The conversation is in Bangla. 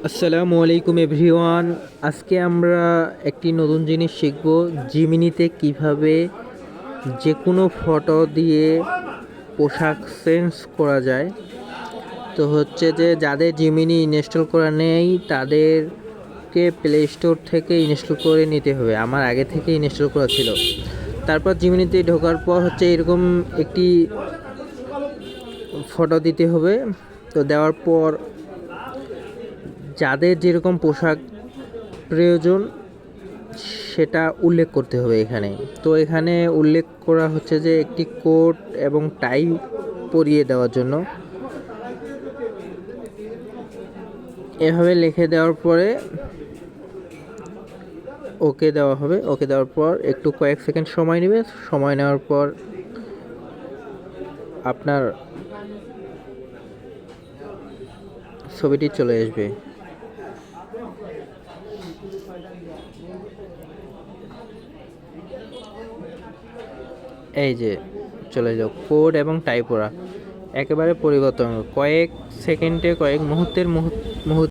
আসসালামু আলাইকুম এভরিওয়ান। আজকে আমরা একটি নতুন জিনিস শিখব, জিমিনিতে কিভাবে যে কোনো ফটো দিয়ে পোশাক চেঞ্জ করা যায়। তো হচ্ছে যে যাদের জিমিনি ইনস্টল করা নেই তাদেরকে প্লে স্টোর থেকে ইনস্টল করে নিতে হবে। আমার আগে থেকে ইনস্টল করা ছিল। তারপর জিমিনিতে ঢোকার পর হচ্ছে এরকম একটি ফটো দিতে হবে। তো দেওয়ার পর যাদের যেরকম পোশাক প্রয়োজন সেটা উল্লেখ করতে হবে এখানে। তো এখানে উল্লেখ করা হচ্ছে যে একটি কোট এবং টাই পরিয়ে দেওয়ার জন্য। এভাবে লিখে দেওয়ার পরে ওকে দেওয়া হবে। ওকে দেওয়ার পর একটু কয়েক সেকেন্ড সময় নেবে। সময় নেওয়ার পর আপনার ছবিটি চলে আসবে। এই যে চলে যাও, কোড এবং টাই পরা একেবারে পরিবর্তন কয়েক সেকেন্ডে, কয়েক মুহূর্তের মুহূর্ত